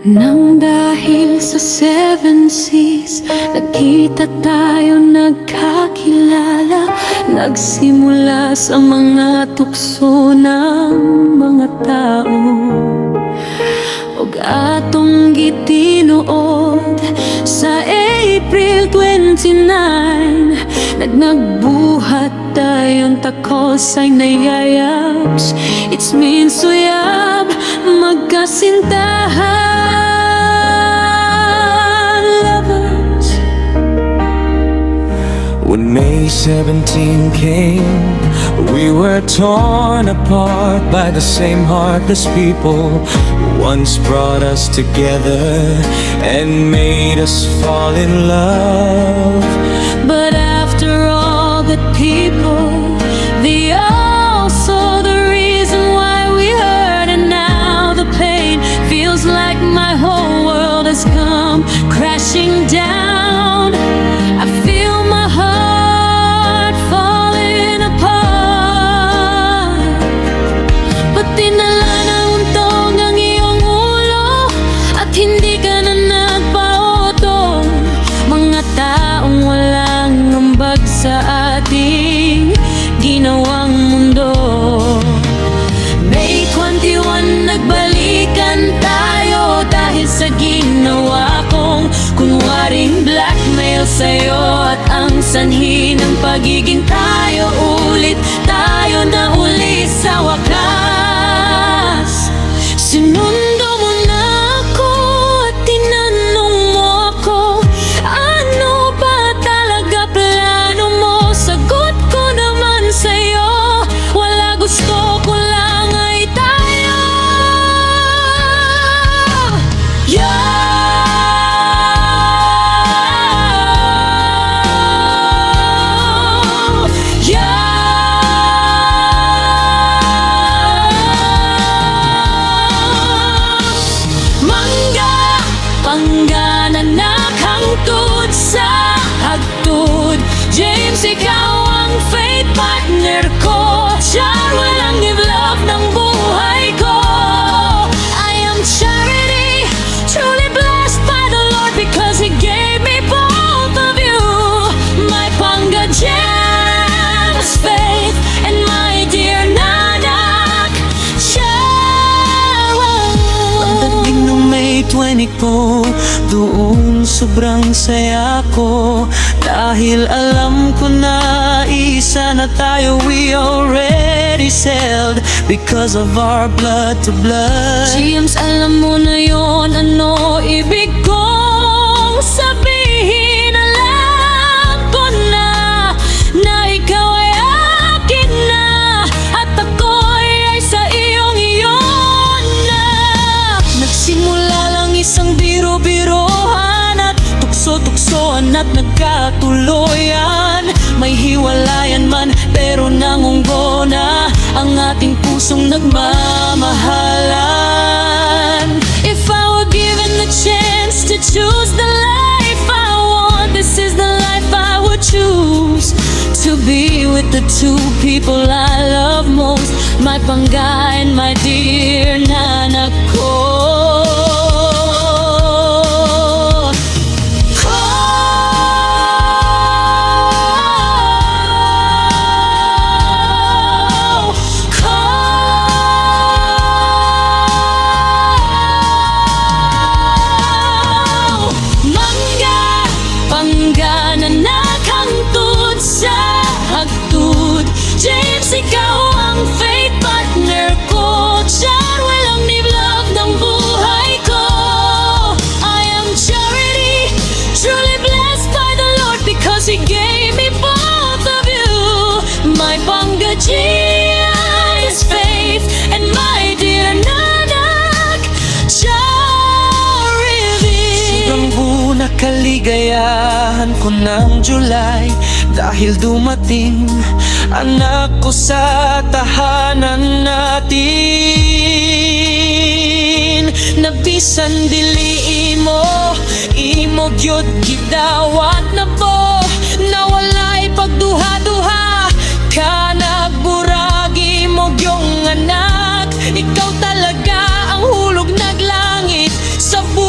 Nang dahil sa seven seas, nakita tayo nagkakilala. Nagsimula sa mga tukso ng mga tao, ug atong gitinuod sa April 29. Nagbuhat tayong takosay na yayaps. It's mean suyab magkasintahan. When May 17 came, we were torn apart by the same heartless people who once brought us together and made us fall in love. But after all the people, the also the reason why we hurt, and now the pain feels like my whole world has come crashing down. I feel my heart falling apart. But dinala na untog ang iyong ulo at hindi ka na nagpautong. Mga taong walang ambag sa ating ginawang mundo. May 21 nagbalikan tayo dahil sa ginawa kong kunwaring blackmail sa'yo, at ang sanhi ng pagiging tayo, ulit tayo na uli sa wakas. Sinundo mo na ako at tinanong mo ako, ano ba talaga plano mo? Sagot ko naman sa'yo, wala, gusto ko lang ay tayo. Mangga na nakangtod sa hagtod. James, ikaw ang faith partner ko. Char, walang give love ng buhay ko. I am Charity, truly blessed by the Lord, because He gave me both of you. My Panga James, faith, and my dear Nanak Char. Pagdating ng May 20 ko, doon sobrang saya ko, dahil alam ko na isa na tayo. We already sailed because of our blood to blood. James, alam mo na yon, ano ibig kong sabihin? Alam ko na ikaw ay akin na, at ako'y ay sa iyong na. Nagsimula lang isang biro-birohan at tukso-tuksoan at nagkatuloyan. May hiwalayan man, pero nangunggo na ang ating pusong nagmamahalan. If I were given the chance to choose the life I want, this is the life I would choose. To be with the two people I love most, my Panga and my dear Nanak ko. Pangga na nakangtod sa hagtud. James, ikaw ang faith partner ko. Char, walang niblog ng buhay ko. I am Charity, truly blessed by the Lord, because He gave me both of you. My Panga James, faith, and my dear Nanak Charity. Sobrang buo na kaligayahan ko ng July, dahil dumating anak ko sa tahanan natin. Nabisan dili imo gyud gidawat na po, na walay pagduha-duha ka nagburagi mo gyong anak. Ikaw talaga ang hulog naglangit sa buhay.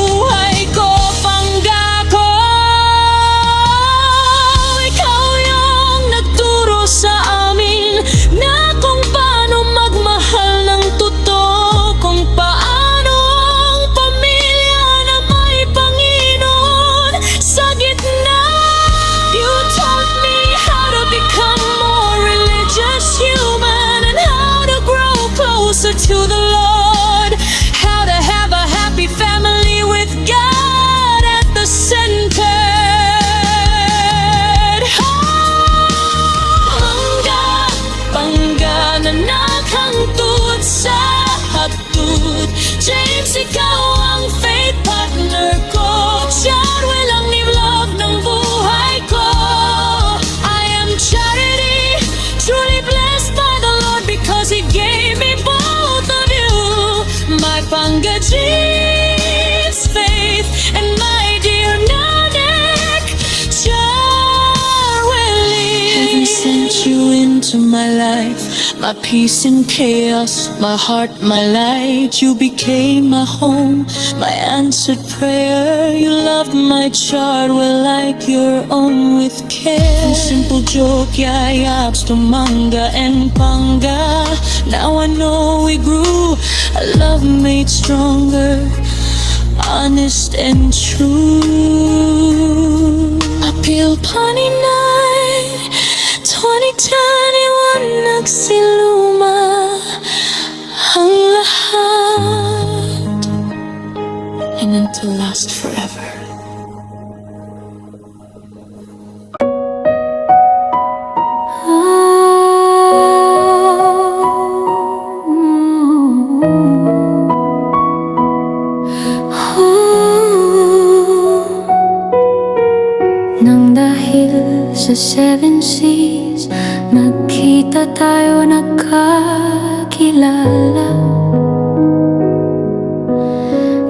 Panga James, Faith, and my dear Nanek Heaven Charweli. sent you into my life, my peace in chaos, my heart, my light. You became my home, my answered prayer. You loved my child well like your own with care. From simple joke, yayabs to manga and panga. Now I know we grew, a love made stronger, honest and true. Appeal Paninay 2021 nagsiluma ang lahat, and until last forever. Nang dahil sa seven seas, nagkita tayo, nagkakilala.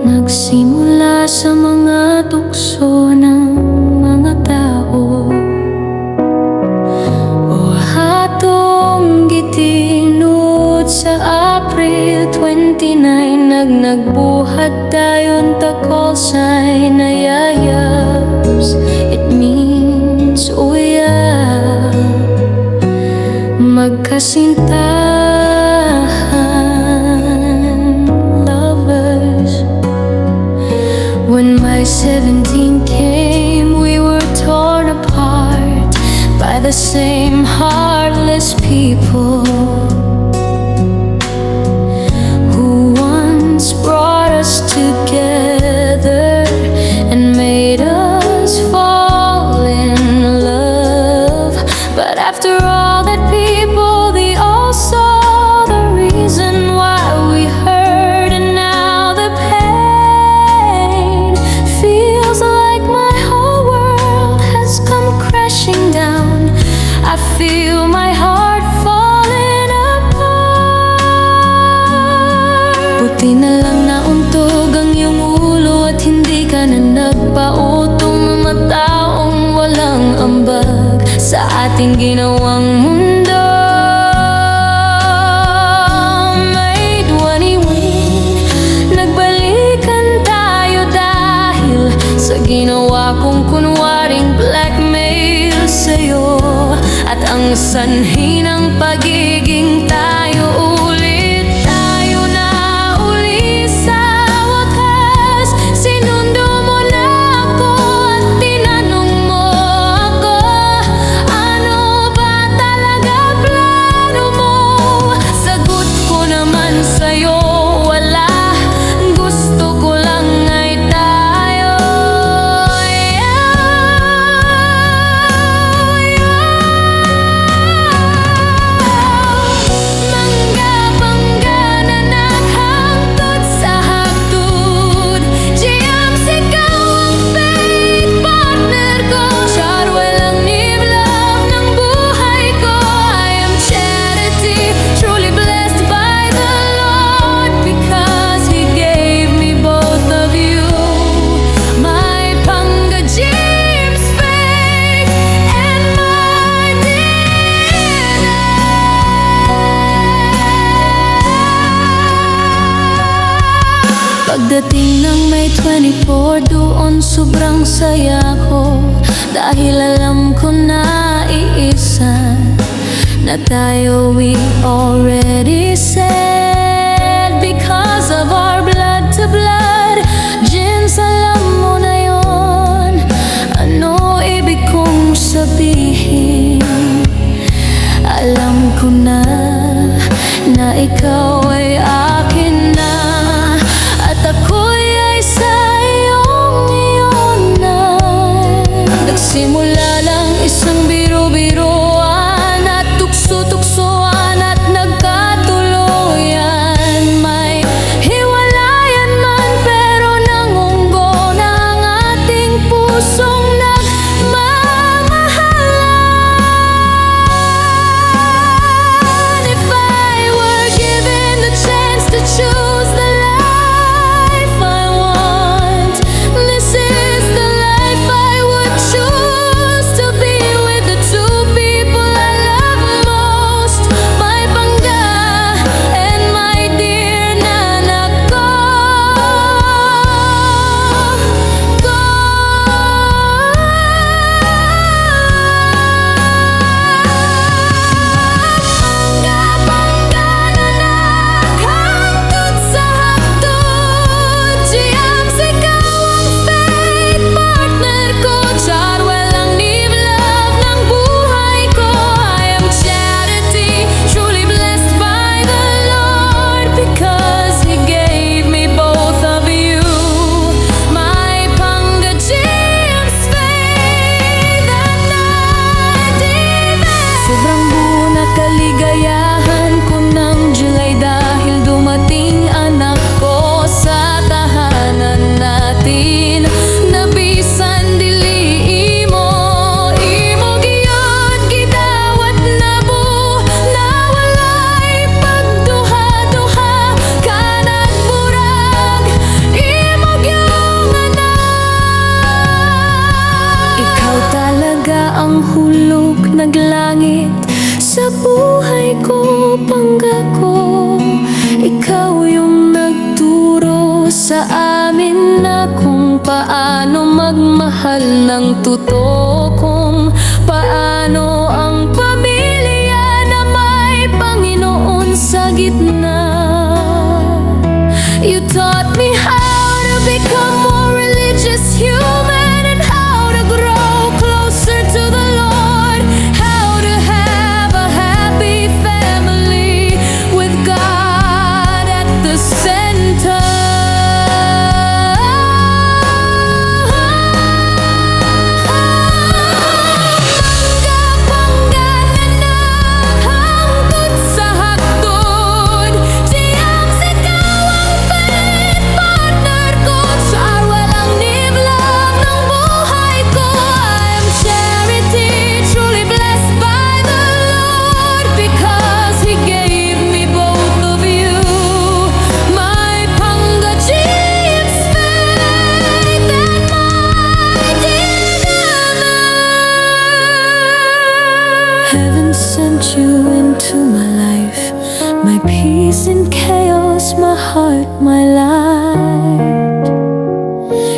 Nagsimula sa mga tukso ng mga tao, o hatong gitinod sa April 29. Nagbuhat tayon ta call sign na yayabs. It means uya, magkasintahan, lovers. When my 17 came, we were torn apart by the same heartless people who once brought us together and made us fall in love. But after all that, people, they all saw the reason why we hurt, and now the pain feels like my whole world has come crashing down. I feel my heart falling apart. Buti na lang nauntog ang iyong ulo at hindi ka na nagpautong, mga taong walang ambag sa ating ginawang mundo. May 21, nagbalikan tayo dahil sa ginawa kong kunwaring blackmail sa'yo, at ang sanhi ng pagiging tayo ulit. Tayo na uli sa wakas. Sinundo mo na ako at tinanong mo ako, ano ba talaga plano mo? Sagot ko naman sa'yo, wala. Gusto ko lang ay tayo. Mangga-bangga na naghangtod sa hagtud. GMs, ikaw ang faith partner ko. Charwell ang niblog ng buhay ko. I am Charity, truly blessed by the Lord, because He gave me both of you. My Panga James, Faith, and my dear Pagdating ng May 24, doon sobrang saya ko, dahil alam ko na iisa na tayo. We already said, because of our blood to blood. Jins, alam mo na yon, ano ibig kong sabihin. Alam ko na ikaw ay akin na, at ako'y ay sa iyong iyonan. Nagsimula lang isang biro-biroan at tukso-tuksoan at nagkatuluyan. May hiwalayan man naglangit sa buhay ko, pangako. Ikaw yung nagturo sa amin na kung paano magmahal ng totoo, kung paano ang pamilya na may Panginoon sa gitna. You taught me how to become more religious human, and how to grow closer to the Lord, how to have a happy family with God at the center. Hanggang sa hagdod, siyang ikaw ang faith partner ko, sa walang niblag ng buhay ko. I am Charity, truly blessed by the Lord, because He gave me both of you. My Pangasius faith and my dear Nana. Heaven sent you into my life, my peace in chaos, my heart, my light.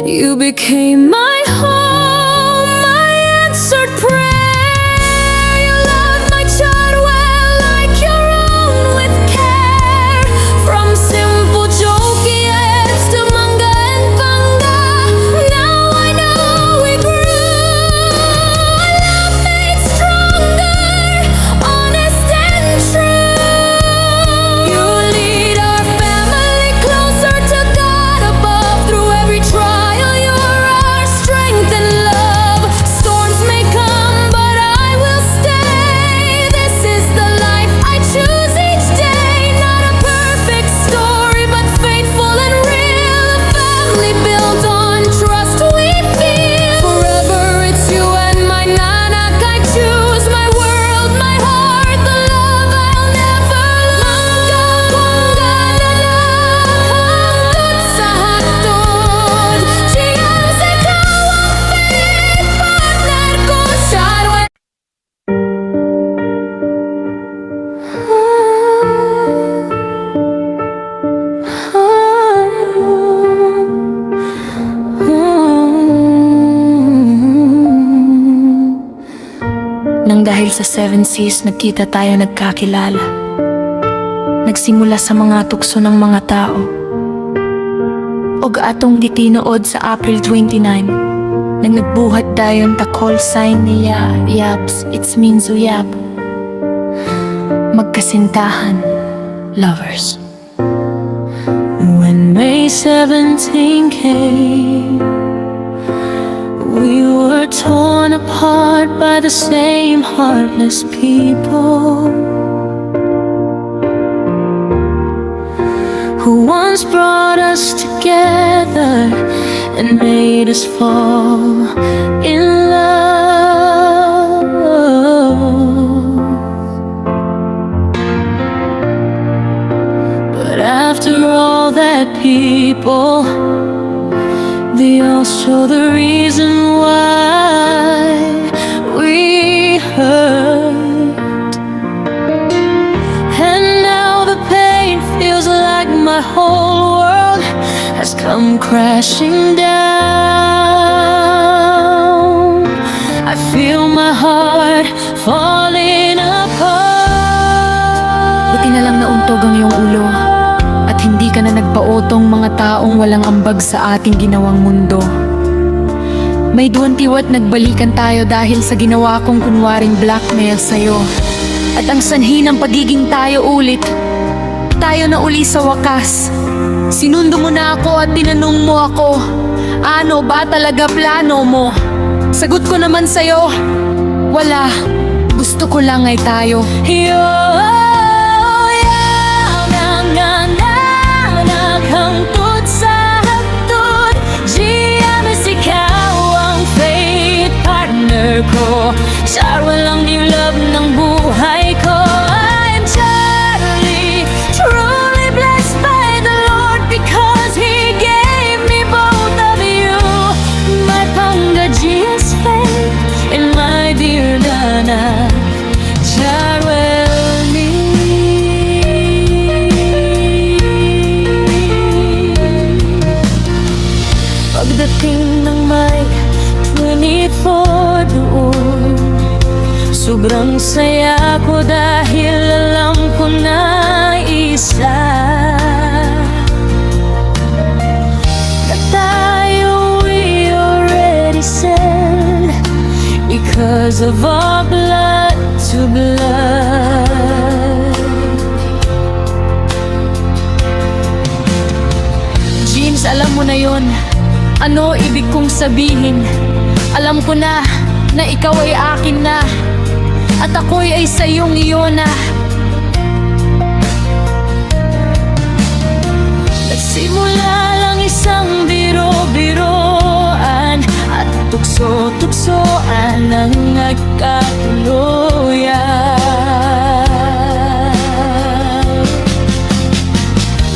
You became my home, my answered prayer. You loved my child well, like your own, with care. From simple jokies to manga and panga, now I know we grew. A love made stronger, honest and true. You lead our family closer to God above. Through every trial, you're our strength and love. Storms may come, but I will stay. This is the life I choose each day. Not a perfect story, but faithful and real. A family built on trust we feel. Forever it's you and my Nana. I choose my world, my heart, the love I'll never lose. Hanggang sa hagdod, siyang ikaw ang faith partner ko, sa Nang dahil sa Seven Seas, nagkita tayo, nagkakilala. Nagsimula sa mga tukso ng mga tao. Og atong gitinuod sa April 29, nang nagbuhat dayon ta call sign niya, Yaps, it's means uyab. Magkasintahan, lovers. When May 17 came, we were torn apart by the same heartless people who once brought us together and made us fall in love. But after all that, people, they all show the reason why we hurt. And now the pain feels like my whole world has come crashing down. I feel my heart falling apart. Buti na lang nauntog ang iyong ulo, at hindi ka na nagpautong mga taong walang ambag sa ating ginawang mundo. May duwantiwat nagbalikan tayo dahil sa ginawa kong kunwaring blackmail sa'yo. At ang sanhi ng pagiging tayo ulit, tayo na uli sa wakas. Sinundo mo na ako at tinanong mo ako, ano ba talaga plano mo? Sagot ko naman sa'yo, wala. Gusto ko lang ay tayo. Hangtod sa hagdod, GMS, ikaw ang faith partner ko, sa walang nilab ng buhay ko. I'm Charlie, truly blessed by the Lord, because He gave me both of you. My Pangasius faith and my dear Nana. Pagdating ng may 24 doon, sobrang saya ko dahil alam ko na isa na tayo, we already said, because of our blood to blood. James, alam mo na yon. Ano ibig kong sabihin? Alam ko na ikaw ay akin na, at ako'y ay sa'yong iyon na. Nagsimula lang isang biro-biroan, at tukso-tuksoan ang nagkatuluyan.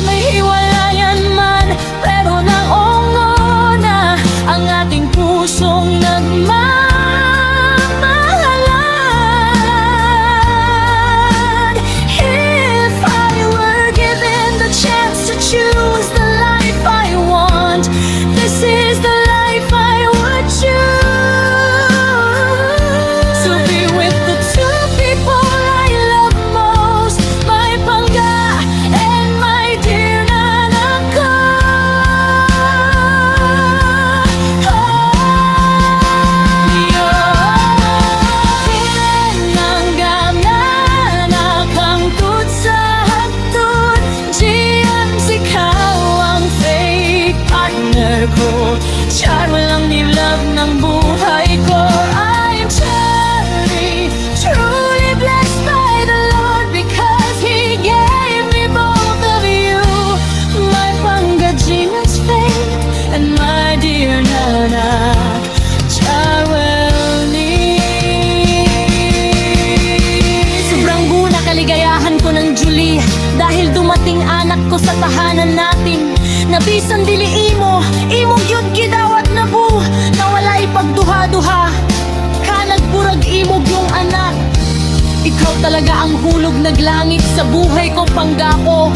May hiwalayan man, pero naungo na ang ating pusong nagmamahalan. If I were given the chance to choose the life I want, this is the life I would choose. To be with the two people I love most, my pangga and my dear nanako. Pinangganan hangtod sa hagtod, GMs, ikaw ang fake partner ko. Char, walang nilab ng buhay ko. I am truly blessed by the Lord, because He gave me both of you, my pangga, GMs, fake, and my dear Nana Charwelny. Sobrang guna kaligayahan ko ng Julie, dahil dumating anak ko sa tahanan natin. Nabisan dili imo gyud gidawat na bu, na walay pagduha-duha, kanag burag imog yung anak. Ikaw talaga ang hulog naglangit sa buhay ko, pangga ko.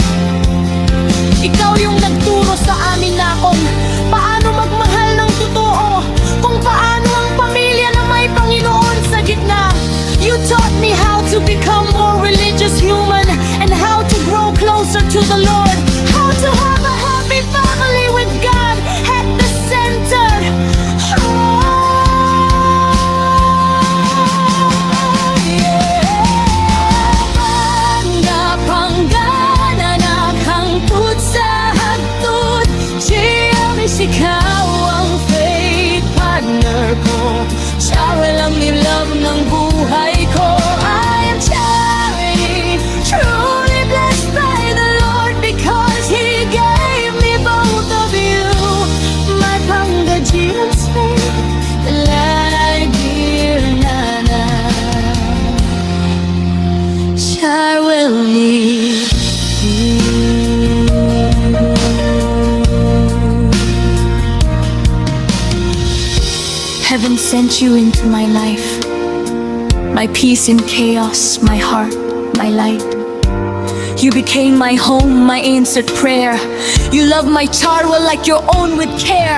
Ikaw yung nagturo sa amin na kung paano magmahal ng totoo, kung paano ang pamilya na may Panginoon sa gitna. You taught me how to become more religious human, and how to grow closer to the Lord, how to have a happy family with God at the center. Ikaw ang fake partner ko. Siya lang nilab ng buhay ko. I am truly blessed by the Lord, because He gave me both of you, my pangga, GMs, fake, like dear Nana Charwelny. Heaven sent you into my life, my peace in chaos, my heart, my light. You became my home, my answered prayer. You love my Charwell like your own with care.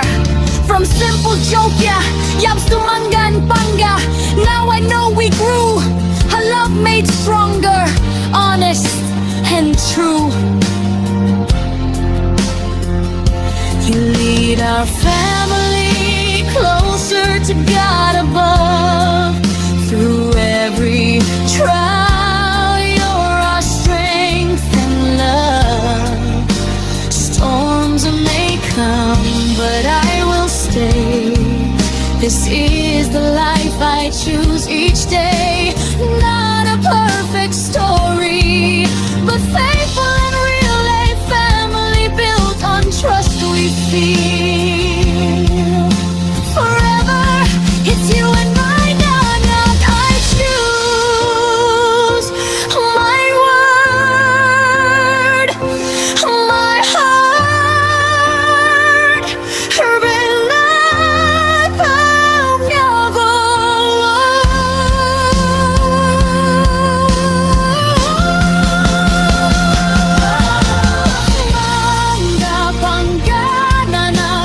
From simple joke, yeah, yabs to manga and panga. Now I know we grew, a love made stronger, honest and true. You lead our family closer to God above. Through every trial, you're our strength and love. Storms may come, but I will stay. This is the life I choose each day. Not a perfect story, but faithful and real, a family built on trust we feel. Forever, it's you and my Nanak. I choose my word, my heart. Relay pangyago. Mangga panggana na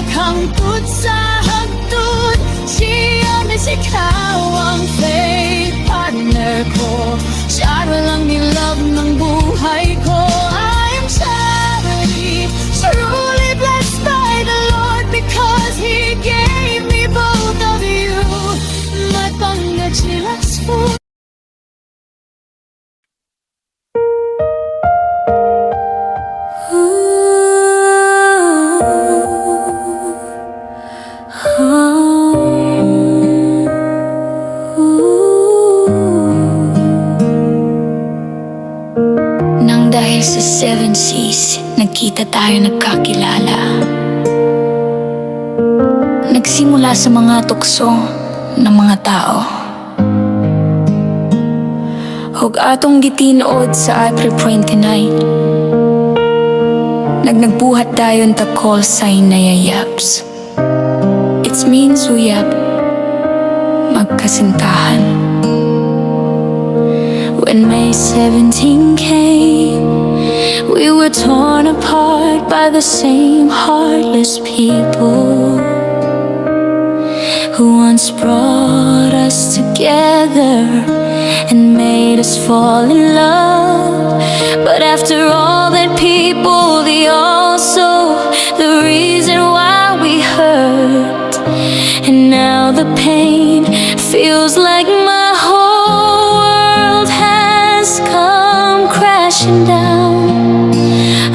hangtod sa hagtod. James, ikaw ang faith partner ko. Siya walang nilove ng buhay ko. I am Charity, truly blessed by the Lord, because He gave me both of you. My panggachilas po. Nang dahil sa Seven Seas, nagkita tayo, nagkakilala. Nagsimula sa mga tukso ng mga tao. Hug atong gitinood sa April 29. Nagbuhat dayon ta call sign na yayaps. It means uyab, magkasintahan. When May 17 came, we were torn apart by the same heartless people who once brought us together and made us fall in love. But after all that people, they also the reason why we hurt. And now the pain feels like my whole world has come crashing down.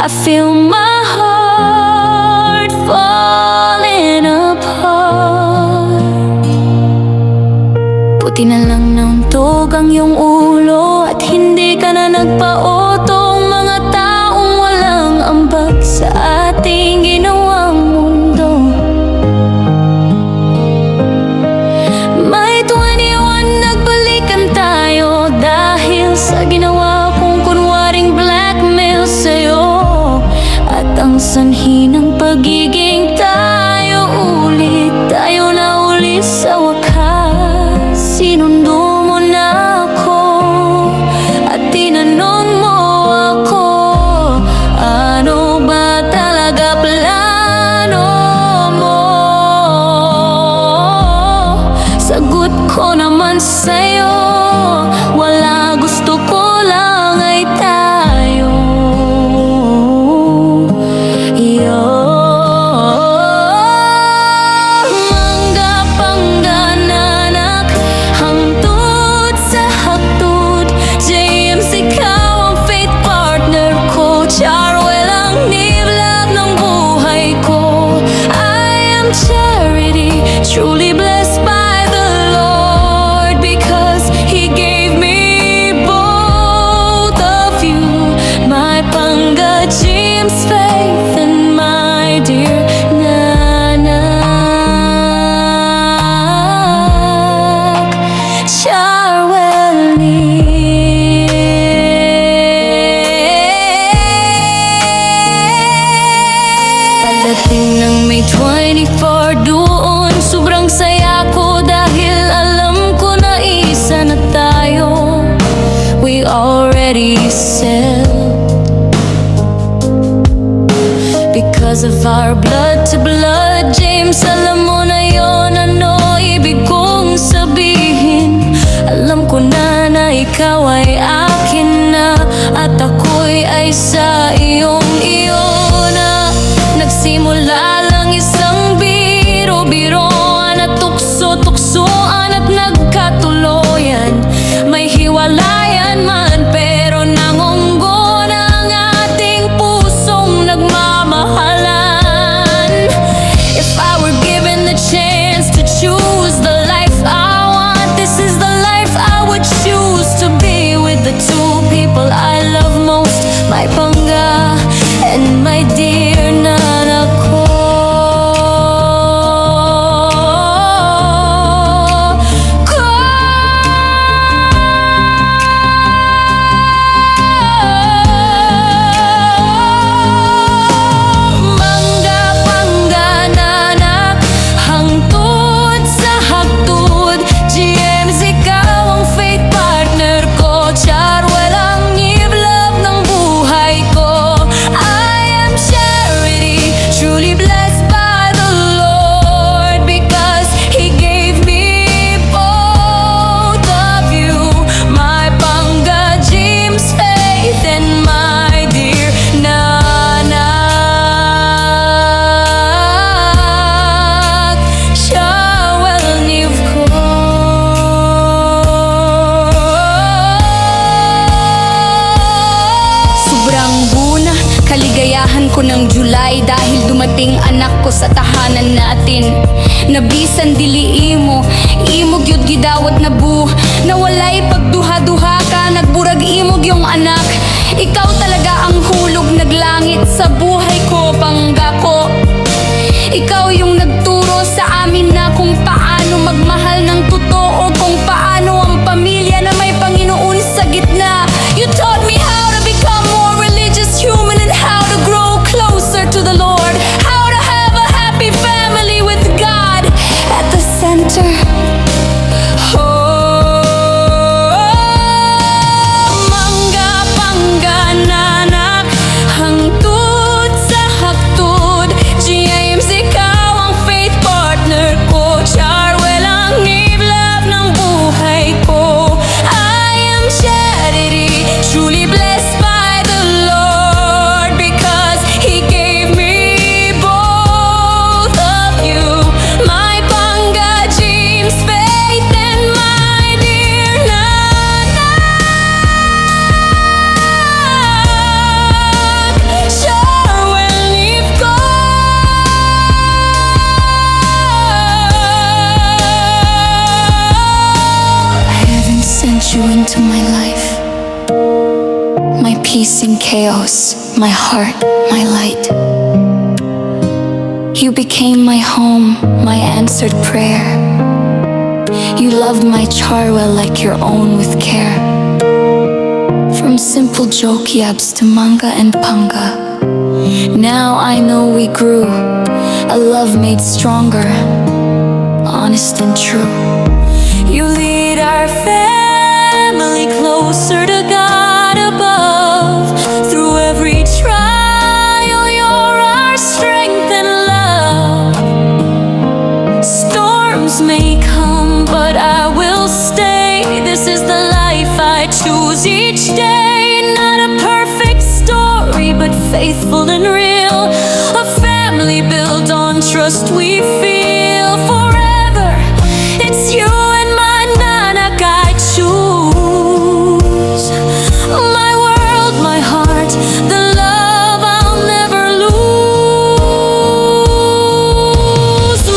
I feel my heart falling apart. Puti na lang ng tog ang iyong ulo at hindi ka na nagpautong. Mga taong walang ambag sa ating ginawang mundo. May 21 nagbalikan tayo dahil sa ginawa kong kunwaring blackmail sa'yo. At ang sanhi ng pagiging tayo ulit, tayo na ulit sa wakas. Sinundo mo na ako at tinanong mo ako, ano ba talaga plano mo? Sagot ko naman sa'yo, wala, gusto ko lang ay tayo. Mangga panggananak, hangtod sa hagtod. James, ikaw ang faith partner ko. Charwell ang nilab ng buhay ko. I am Charity, truly blessed by the Lord, because He gave me both of you. My pangga James faith and my dear nanak Charwell. Pagdating ng May 24 doon, sobrang saya ko dahil alam ko na isa na tayo. We already said, because of our blood to blood. James, alam mo na yon, ano ibig kong sabihin. Alam ko na na ikaw ay akin na, at ako'y ay sa iyong na. Nagsimula lang isang biro-biroan at tukso-tuksoan at nagkatuloyan. May hiwalayan man pero nangunggo na ang ating pusong nagmamahalan. Inumpisahan ko ng July dahil dumating anak ko sa tahanan natin. Nabisan dili imo gyud gidawat na bu. Nawalay pagduha-duha ka, nagburag imog yung anak. Ikaw talaga ang hulog naglangit sa buhay ko, pangga ko. Ikaw yung nagturo sa amin na kung paano magmahal ng totoo, kung paano ang pamilya na may Panginoon sa gitna. You taught me how to become more religious human and how to grow closer to the Lord. How to have a happy family with God at the center. You into my life, my peace in chaos, my heart, my light. You became my home, my answered prayer. You loved my Charwell like your own with care. From simple joke yabs to manga and panga, now I know we grew, a love made stronger, honest and true. You lead our family closer to God above. Through every trial, you're our strength and love. Storms may come, but I will stay. This is the life I choose each day. Not a perfect story, but faithful and real. A family built on trust we feel forever. It's you and my nanak I choose. My world, my heart, the love I'll never lose.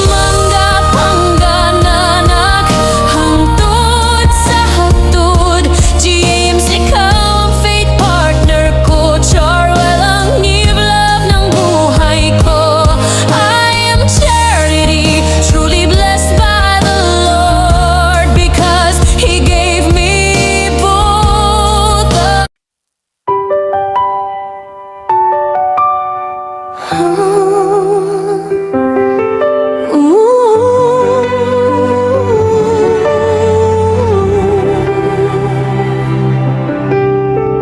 Mangga, pangga, nanak, hangtod sa hagtod. James, ikaw ang faith partner ko. Charwell ang give love ng buhay ko. I am charity, truly blessed by the Lord, because He gave me both of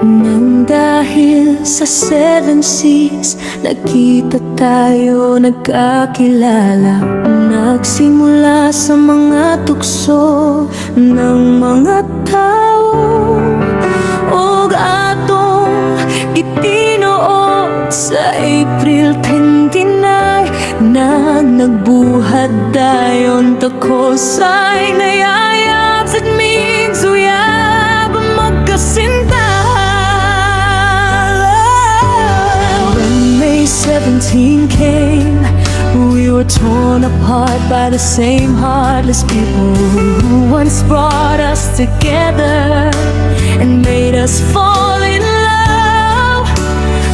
Nang dahil sa 7 seas, nagkita tayo, nagkakilala. Nagsimula sa mga tukso ng mga tao, ug atong gitinuod sa April 29 na nagbuhat dayon tako say nayayap sa mig suyab magkasinta. When May 17 came, we were torn apart by the same heartless people who once brought us together and made us fall in love.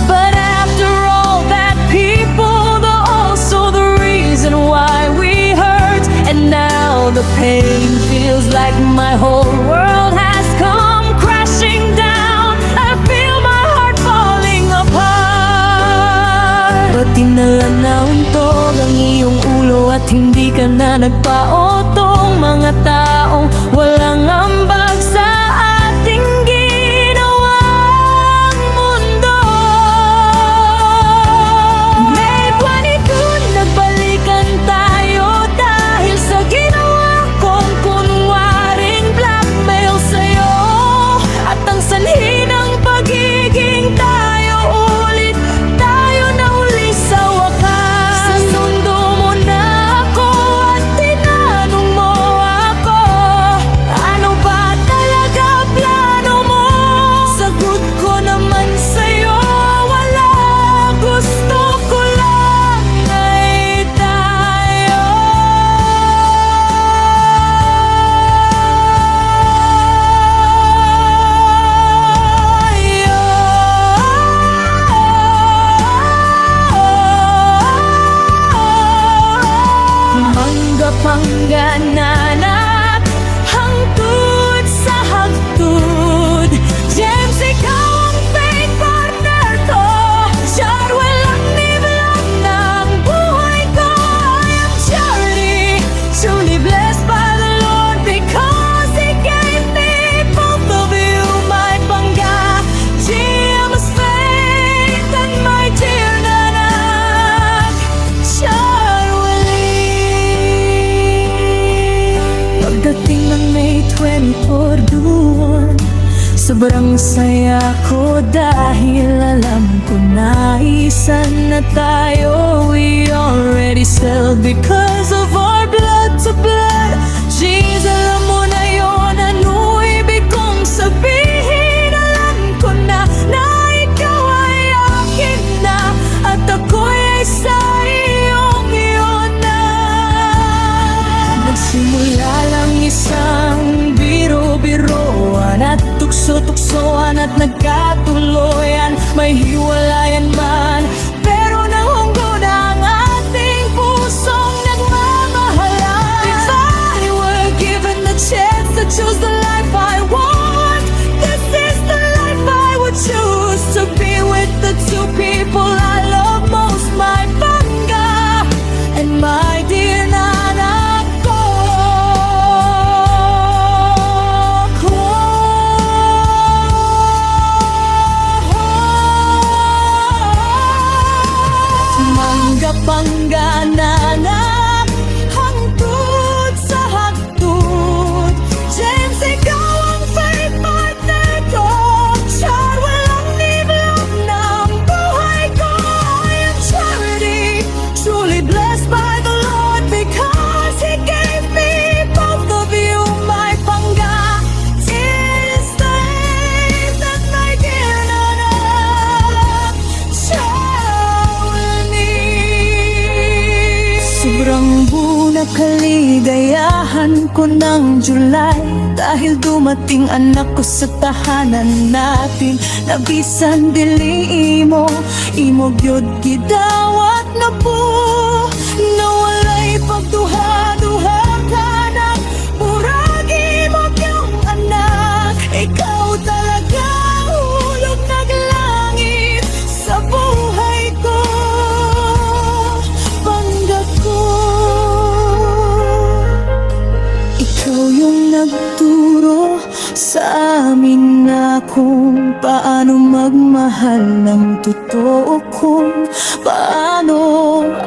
But after all that, people, they're also the reason why we hurt. And now the pain feels like my whole world has come crashing down. I feel my heart falling apart. But dinala na untog ang iyong ulo at hindi ka na nagpaotong. Mga taong walang ambag sa ating ginawang mundo. May 22, nagbalikan tayo dahil sa ginawa kong kunwaring blackmail sa'yo. At ang sanhi ng pagiging tayo ulit, tayo na uli sa wakas. Sinundo mo na ako at tinanong mo ako, Kapangganan at hangtod sa hagtod. James, ikaw ang faith partner ko. Char, walang niblog ng buhay ko. I am Charity, truly blessed by the Lord, because He gave me both of you, my pangga, James faith and my dear nanak, Charwali. Pagdating ng May 24 doon, sobrang saya ko dahil alam ko na isa na tayo. We already settled because of our blood to blood. Jesus, alam mo na yun, ano ibig kong sabihin? Alam ko na ikaw ay akin na, at ako'y ay sa iyong iyon na. Nagsimula lang isang biro-biroan at tukso-tuksoan at nagkatuloyan. May hiwalayan man, pero nahunggo na ang ating pusong nagmamahalan. If I were given the chance to choose the life I want, this is the life I would choose. To be with the two people I love most, my pangga and my dear nanak ko. Pangganan at hangtod sa hagtod. James, ikaw ang faith partner ko. Char, walang niblog ng buhay ko. I am Charity, truly blessed by the Lord, because He gave me both of you, my pangga, is the faith and my dear nanak, sobrang buo na kaligayahan ko ng July, dahil dumating anak ko sa tahanan natin. Nabisan dili imo gyud gidawat na po, nawalay pagduha-duha ka ng murag imo yung anak. Ikaw talaga hulog naglangit sa buhay ko, pangga ko. Ikaw yung nagturo sa amin na kung paano magmahal ng totoo, kung paano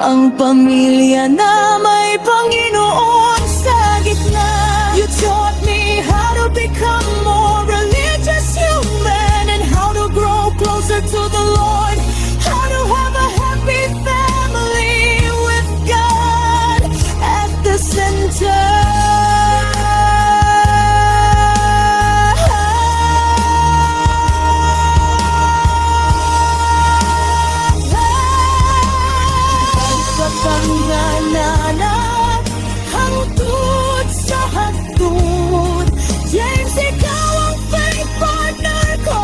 ang pamilya na may Panginoon sa gitna. You taught me how to become more religious human, and how to grow closer to the Lord, how to have a happy family with God at the center. Pangganan at hangtod sa hagtod. James, ikaw ang faith partner ko.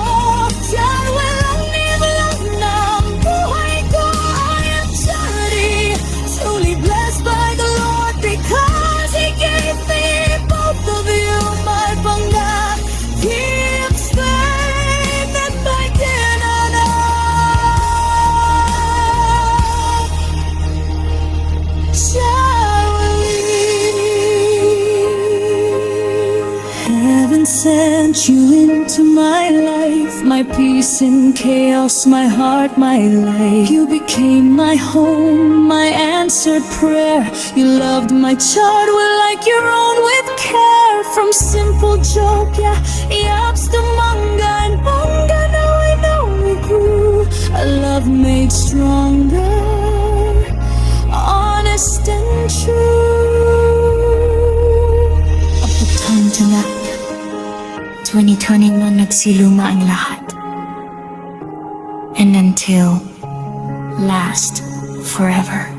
Char, walang niblog ng buhay ko. I am Charity, truly blessed by the Lord, because He gave me both of you, my pangga, gives faith and my dear nanak, Heaven sent you into my life, my peace in chaos, my heart, my life. You became my home, my answered prayer. You loved my child like your own with care. From simple joke, yeah, yaps to manga and manga. Now I know we grew a love made stronger, honest and true. Up the time to that 2020 mo nagsiluma ang lahat. And until last forever.